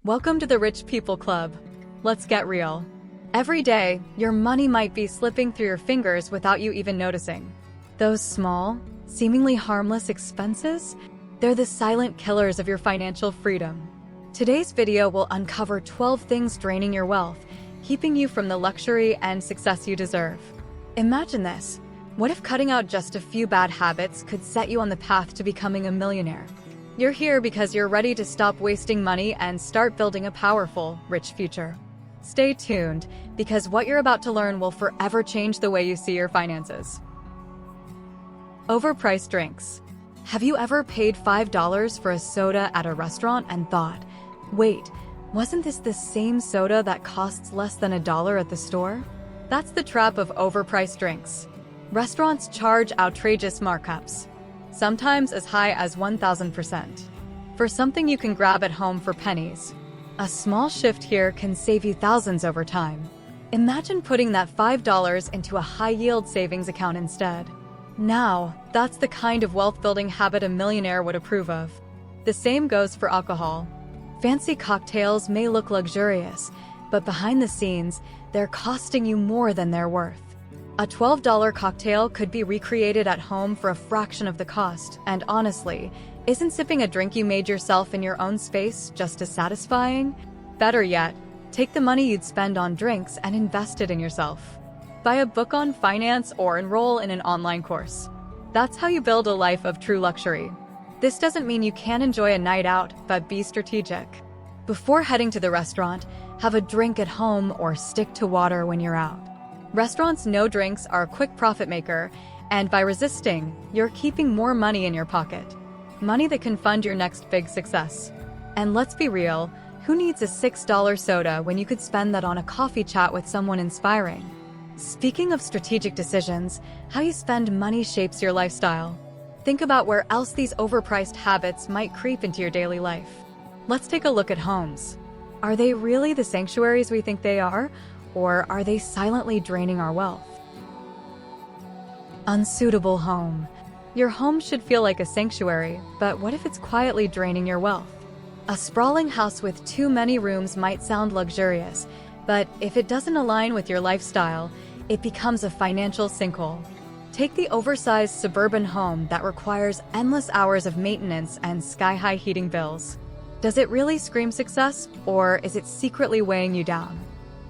Welcome to the Rich People Club. Let's get real. Every day, your money might be slipping through your fingers without you even noticing. Those small, seemingly harmless expenses, they're the silent killers of your financial freedom. Today's video will uncover 12 things draining your wealth, keeping you from the luxury and success you deserve. Imagine this. What if cutting out just a few bad habits could set you on the path to becoming a millionaire? You're here because you're ready to stop wasting money and start building a powerful, rich future. Stay tuned, because what you're about to learn will forever change the way you see your finances. Overpriced drinks. Have you ever paid $5 for a soda at a restaurant and thought, wait, wasn't this the same soda that costs less than $1 at the store? That's the trap of overpriced drinks. Restaurants charge outrageous markups, sometimes as high as 1,000%, for something you can grab at home for pennies. A small shift here can save you thousands over time. Imagine putting that $5 into a high-yield savings account instead. Now, that's the kind of wealth-building habit a millionaire would approve of. The same goes for alcohol. Fancy cocktails may look luxurious, but behind the scenes, they're costing you more than they're worth. A $12 cocktail could be recreated at home for a fraction of the cost, and honestly, isn't sipping a drink you made yourself in your own space just as satisfying? Better yet, take the money you'd spend on drinks and invest it in yourself. Buy a book on finance or enroll in an online course. That's how you build a life of true luxury. This doesn't mean you can't enjoy a night out, but be strategic. Before heading to the restaurant, have a drink at home or stick to water when you're out. Restaurants know drinks are a quick profit maker, and by resisting, you're keeping more money in your pocket. Money that can fund your next big success. And let's be real, who needs a $6 soda when you could spend that on a coffee chat with someone inspiring? Speaking of strategic decisions, how you spend money shapes your lifestyle. Think about where else these overpriced habits might creep into your daily life. Let's take a look at homes. Are they really the sanctuaries we think they are? Or are they silently draining our wealth? Unsuitable home. Your home should feel like a sanctuary, but what if it's quietly draining your wealth? A sprawling house with too many rooms might sound luxurious, but if it doesn't align with your lifestyle, it becomes a financial sinkhole. Take the oversized suburban home that requires endless hours of maintenance and sky-high heating bills. Does it really scream success, or is it secretly weighing you down?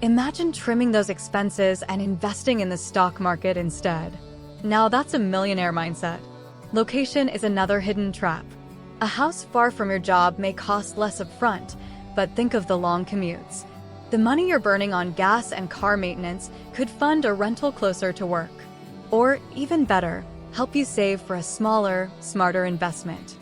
Imagine trimming those expenses and investing in the stock market instead. Now that's a millionaire mindset. Location is another hidden trap. A house far from your job may cost less upfront, but think of the long commutes. The money you're burning on gas and car maintenance could fund a rental closer to work. Or, even better, help you save for a smaller, smarter investment.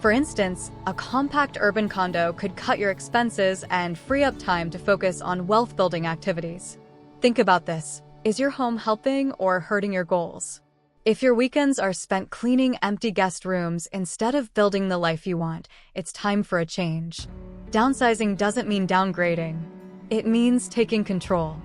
For instance, a compact urban condo could cut your expenses and free up time to focus on wealth-building activities. Think about this. Is your home helping or hurting your goals? If your weekends are spent cleaning empty guest rooms instead of building the life you want, it's time for a change. Downsizing doesn't mean downgrading. It means taking control.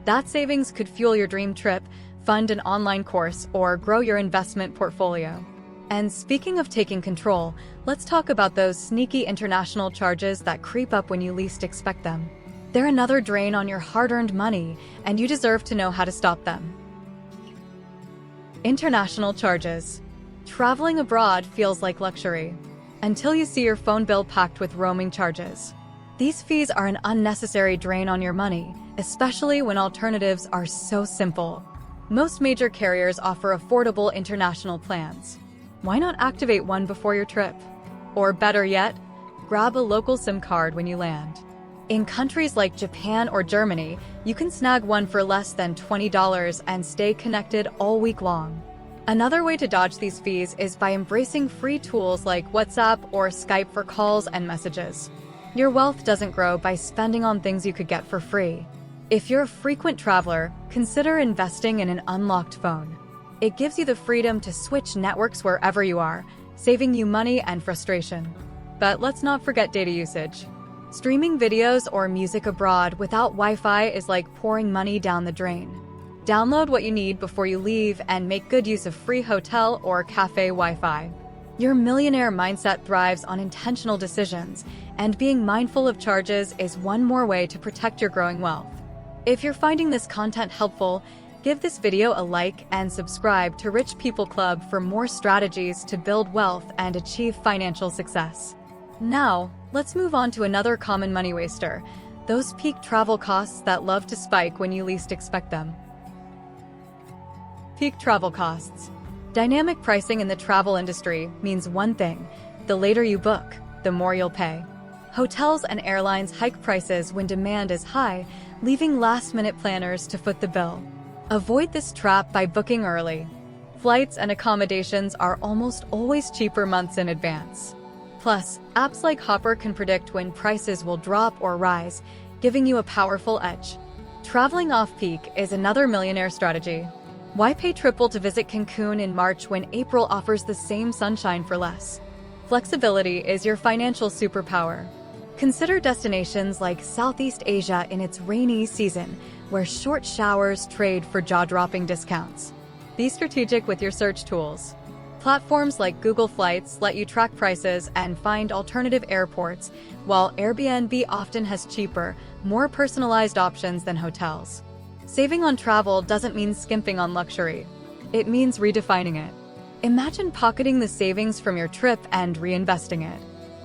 That savings could fuel your dream trip, fund an online course, or grow your investment portfolio. And speaking of taking control, let's talk about those sneaky international charges that creep up when you least expect them. They're another drain on your hard-earned money, and you deserve to know how to stop them. International charges. Traveling abroad feels like luxury, until you see your phone bill packed with roaming charges. These fees are an unnecessary drain on your money, especially when alternatives are so simple. Most major carriers offer affordable international plans. Why not activate one before your trip? Or better yet, grab a local SIM card when you land. In countries like Japan or Germany, you can snag one for less than $20 and stay connected all week long. Another way to dodge these fees is by embracing free tools like WhatsApp or Skype for calls and messages. Your wealth doesn't grow by spending on things you could get for free. If you're a frequent traveler, consider investing in an unlocked phone. It gives you the freedom to switch networks wherever you are, saving you money and frustration. But let's not forget data usage. Streaming videos or music abroad without Wi-Fi is like pouring money down the drain. Download what you need before you leave and make good use of free hotel or cafe Wi-Fi. Your millionaire mindset thrives on intentional decisions, and being mindful of charges is one more way to protect your growing wealth. If you're finding this content helpful, give this video a like and subscribe to Rich People Club for more strategies to build wealth and achieve financial success. Now, let's move on to another common money waster, those peak travel costs that love to spike when you least expect them. Peak travel costs. Dynamic pricing in the travel industry means one thing: the later you book, the more you'll pay. Hotels and airlines hike prices when demand is high, leaving last-minute planners to foot the bill. Avoid this trap by booking early. Flights and accommodations are almost always cheaper months in advance. Plus, apps like Hopper can predict when prices will drop or rise, giving you a powerful edge. Traveling off-peak is another millionaire strategy. Why pay triple to visit Cancun in March when April offers the same sunshine for less? Flexibility is your financial superpower. Consider destinations like Southeast Asia in its rainy season, where short showers trade for jaw-dropping discounts. Be strategic with your search tools. Platforms like Google Flights let you track prices and find alternative airports, while Airbnb often has cheaper, more personalized options than hotels. Saving on travel doesn't mean skimping on luxury. It means redefining it. Imagine pocketing the savings from your trip and reinvesting it.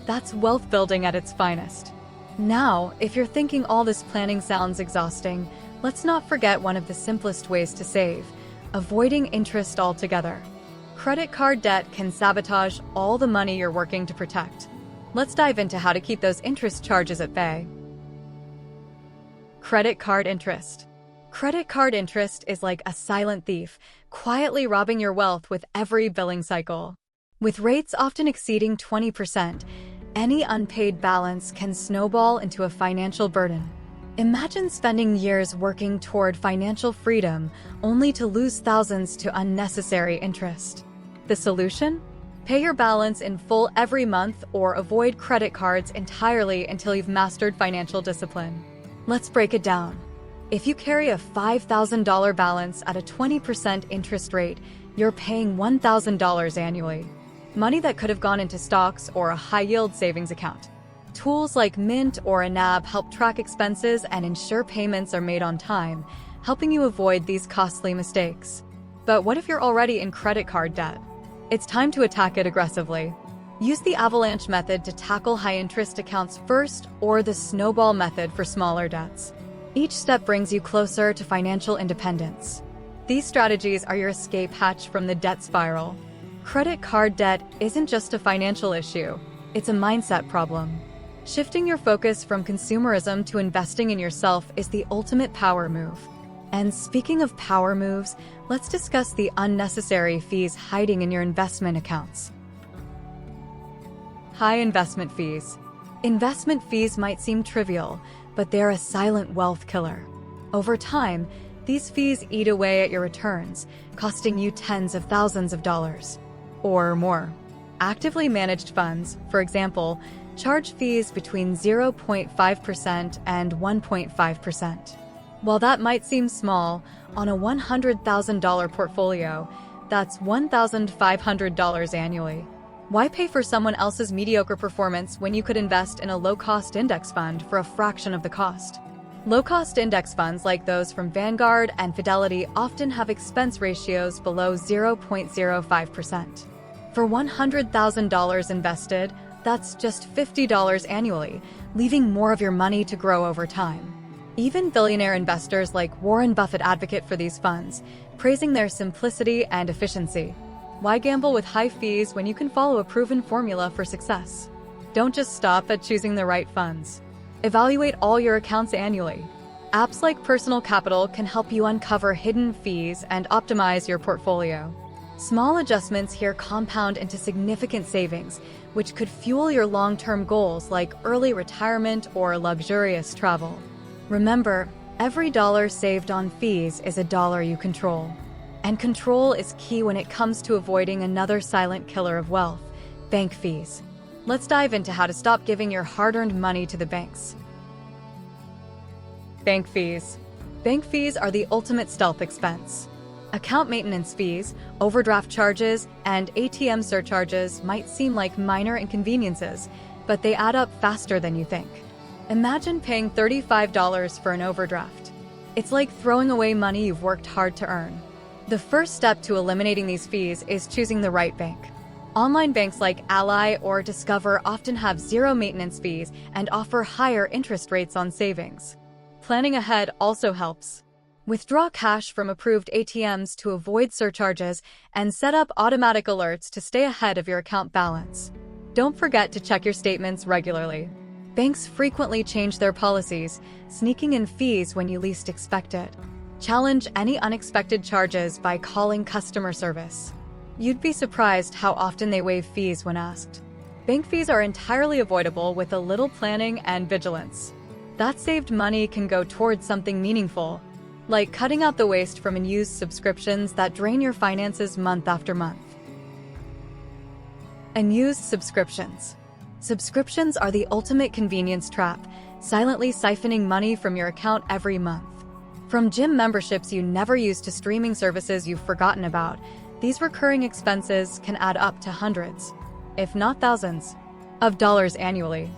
That's wealth building at its finest. Now, if you're thinking all this planning sounds exhausting, let's not forget one of the simplest ways to save: avoiding interest altogether. Credit card debt can sabotage all the money you're working to protect. Let's dive into how to keep those interest charges at bay. Credit card interest. Credit card interest is like a silent thief, quietly robbing your wealth with every billing cycle. With rates often exceeding 20%, any unpaid balance can snowball into a financial burden. Imagine spending years working toward financial freedom, only to lose thousands to unnecessary interest. The solution? Pay your balance in full every month or avoid credit cards entirely until you've mastered financial discipline. Let's break it down. If you carry a $5,000 balance at a 20% interest rate, you're paying $1,000 annually. Money that could have gone into stocks or a high-yield savings account. Tools like Mint or a NAB help track expenses and ensure payments are made on time, helping you avoid these costly mistakes. But what if you're already in credit card debt? It's time to attack it aggressively. Use the avalanche method to tackle high-interest accounts first, or the snowball method for smaller debts. Each step brings you closer to financial independence. These strategies are your escape hatch from the debt spiral. Credit card debt isn't just a financial issue, it's a mindset problem. Shifting your focus from consumerism to investing in yourself is the ultimate power move. And speaking of power moves, let's discuss the unnecessary fees hiding in your investment accounts. High investment fees. Investment fees might seem trivial, but they're a silent wealth killer. Over time, these fees eat away at your returns, costing you tens of thousands of dollars or more. Actively managed funds, for example, charge fees between 0.5% and 1.5%. While that might seem small, on a $100,000 portfolio, that's $1,500 annually. Why pay for someone else's mediocre performance when you could invest in a low-cost index fund for a fraction of the cost? Low-cost index funds like those from Vanguard and Fidelity often have expense ratios below 0.05%. For $100,000 invested, that's just $50 annually, leaving more of your money to grow over time. Even billionaire investors like Warren Buffett advocate for these funds, praising their simplicity and efficiency. Why gamble with high fees when you can follow a proven formula for success? Don't just stop at choosing the right funds. Evaluate all your accounts annually. Apps like Personal Capital can help you uncover hidden fees and optimize your portfolio. Small adjustments here compound into significant savings, which could fuel your long-term goals like early retirement or luxurious travel. Remember, every dollar saved on fees is a dollar you control. And control is key when it comes to avoiding another silent killer of wealth: bank fees. Let's dive into how to stop giving your hard-earned money to the banks. Bank fees. Bank fees are the ultimate stealth expense. Account maintenance fees, overdraft charges, and ATM surcharges might seem like minor inconveniences, but they add up faster than you think. Imagine paying $35 for an overdraft. It's like throwing away money you've worked hard to earn. The first step to eliminating these fees is choosing the right bank. Online banks like Ally or Discover often have zero maintenance fees and offer higher interest rates on savings. Planning ahead also helps. Withdraw cash from approved ATMs to avoid surcharges and set up automatic alerts to stay ahead of your account balance. Don't forget to check your statements regularly. Banks frequently change their policies, sneaking in fees when you least expect it. Challenge any unexpected charges by calling customer service. You'd be surprised how often they waive fees when asked. Bank fees are entirely avoidable with a little planning and vigilance. That saved money can go towards something meaningful, like cutting out the waste from unused subscriptions that drain your finances month after month. Unused subscriptions. Subscriptions are the ultimate convenience trap, silently siphoning money from your account every month. From gym memberships you never use to streaming services you've forgotten about, these recurring expenses can add up to hundreds, if not thousands, of dollars annually.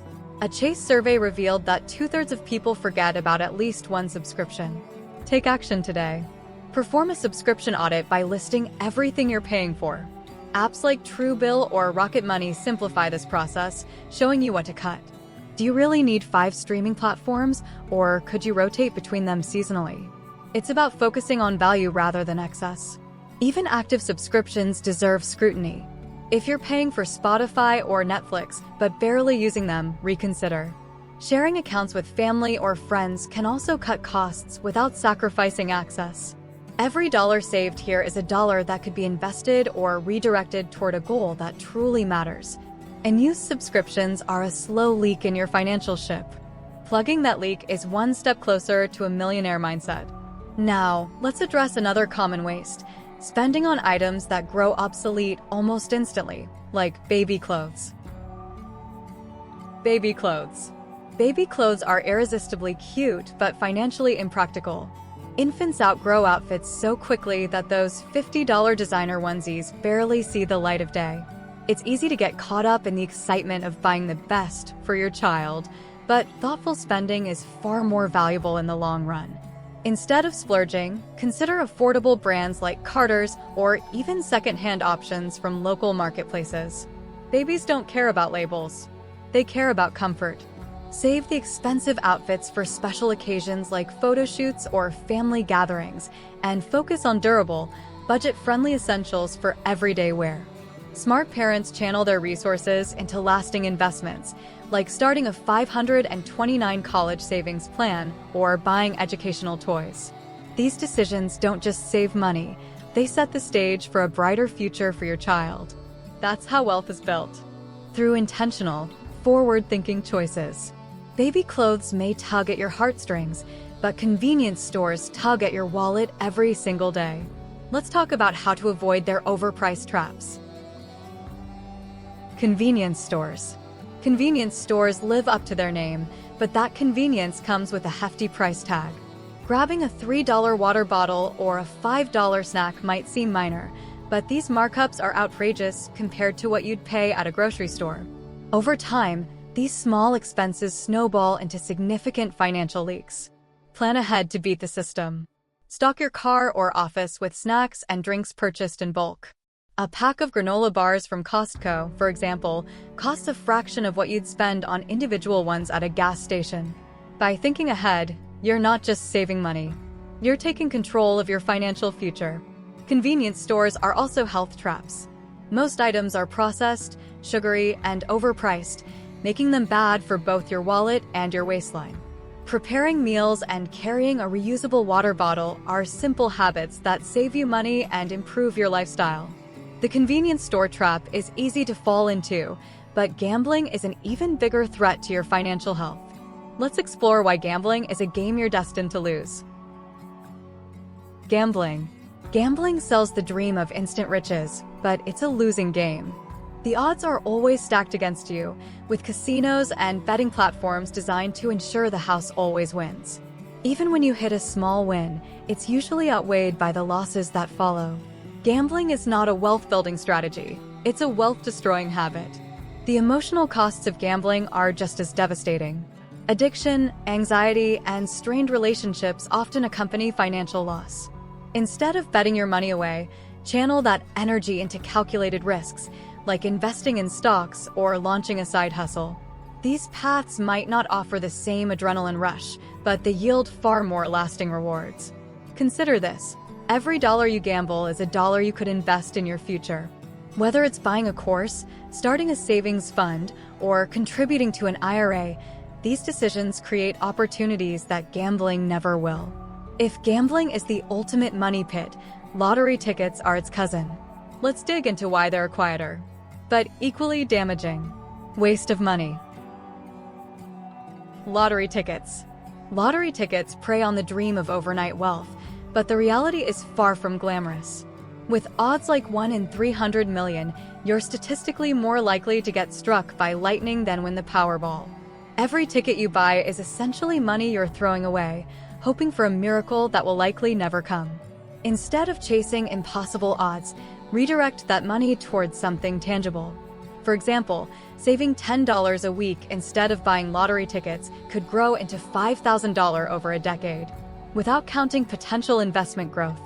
A Chase survey revealed that 2/3 of people forget about at least one subscription. Take action today. Perform a subscription audit by listing everything you're paying for. Apps like Truebill or Rocket Money simplify this process, showing you what to cut. Do you really need 5 streaming platforms, or could you rotate between them seasonally? It's about focusing on value rather than excess. Even active subscriptions deserve scrutiny. If you're paying for Spotify or Netflix but barely using them, reconsider. Sharing accounts with family or friends can also cut costs without sacrificing access. Every dollar saved here is a dollar that could be invested or redirected toward a goal that truly matters. Unused subscriptions are a slow leak in your financial ship. Plugging that leak is one step closer to a millionaire mindset. Now, let's address another common waste: spending on items that grow obsolete almost instantly, like baby clothes. Baby clothes. Baby clothes are irresistibly cute but financially impractical. Infants outgrow outfits so quickly that those $50 designer onesies barely see the light of day. It's easy to get caught up in the excitement of buying the best for your child, but thoughtful spending is far more valuable in the long run. Instead of splurging, consider affordable brands like Carter's or even secondhand options from local marketplaces. Babies don't care about labels. They care about comfort. Save the expensive outfits for special occasions like photo shoots or family gatherings, and focus on durable, budget-friendly essentials for everyday wear. Smart parents channel their resources into lasting investments, like starting a $529 college savings plan or buying educational toys. These decisions don't just save money, they set the stage for a brighter future for your child. That's how wealth is built. Through intentional, forward-thinking choices. Baby clothes may tug at your heartstrings, but convenience stores tug at your wallet every single day. Let's talk about how to avoid their overpriced traps. Convenience stores. Convenience stores live up to their name, but that convenience comes with a hefty price tag. Grabbing a $3 water bottle or a $5 snack might seem minor, but these markups are outrageous compared to what you'd pay at a grocery store. Over time, these small expenses snowball into significant financial leaks. Plan ahead to beat the system. Stock your car or office with snacks and drinks purchased in bulk. A pack of granola bars from Costco, for example, costs a fraction of what you'd spend on individual ones at a gas station. By thinking ahead, you're not just saving money. You're taking control of your financial future. Convenience stores are also health traps. Most items are processed, sugary, and overpriced, making them bad for both your wallet and your waistline. Preparing meals and carrying a reusable water bottle are simple habits that save you money and improve your lifestyle. The convenience store trap is easy to fall into, but gambling is an even bigger threat to your financial health. Let's explore why gambling is a game you're destined to lose. Gambling. Gambling sells the dream of instant riches, but it's a losing game. The odds are always stacked against you, with casinos and betting platforms designed to ensure the house always wins. Even when you hit a small win, it's usually outweighed by the losses that follow. Gambling is not a wealth-building strategy. It's a wealth-destroying habit. The emotional costs of gambling are just as devastating. Addiction, anxiety, and strained relationships often accompany financial loss. Instead of betting your money away, channel that energy into calculated risks, like investing in stocks or launching a side hustle. These paths might not offer the same adrenaline rush, but they yield far more lasting rewards. Consider this: every dollar you gamble is a dollar you could invest in your future. Whether it's buying a course, starting a savings fund, or contributing to an IRA, these decisions create opportunities that gambling never will. If gambling is the ultimate money pit, lottery tickets are its cousin. Let's dig into why they're quieter, but equally damaging. Waste of money. Lottery tickets. Lottery tickets prey on the dream of overnight wealth, but the reality is far from glamorous. With odds like 1 in 300 million, you're statistically more likely to get struck by lightning than win the Powerball. Every ticket you buy is essentially money you're throwing away, hoping for a miracle that will likely never come. Instead of chasing impossible odds, redirect that money towards something tangible. For example, saving $10 a week instead of buying lottery tickets could grow into $5,000 over a decade, without counting potential investment growth.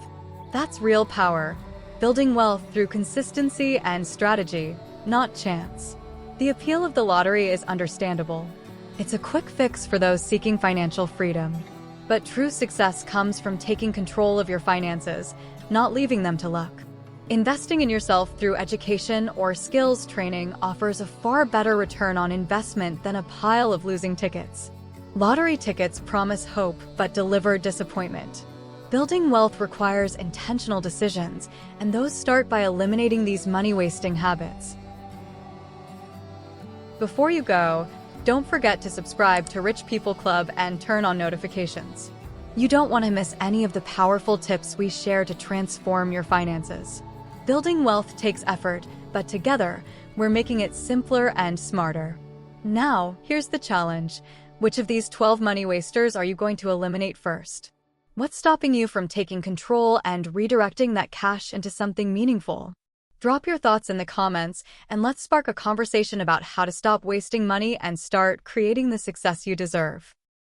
That's real power, building wealth through consistency and strategy, not chance. The appeal of the lottery is understandable. It's a quick fix for those seeking financial freedom. But true success comes from taking control of your finances, not leaving them to luck. Investing in yourself through education or skills training offers a far better return on investment than a pile of losing tickets. Lottery tickets promise hope but deliver disappointment. Building wealth requires intentional decisions, and those start by eliminating these money-wasting habits. Before you go, don't forget to subscribe to Rich People Club and turn on notifications. You don't want to miss any of the powerful tips we share to transform your finances. Building wealth takes effort, but together, we're making it simpler and smarter. Now, here's the challenge. Which of these 12 money wasters are you going to eliminate first? What's stopping you from taking control and redirecting that cash into something meaningful? Drop your thoughts in the comments, and let's spark a conversation about how to stop wasting money and start creating the success you deserve.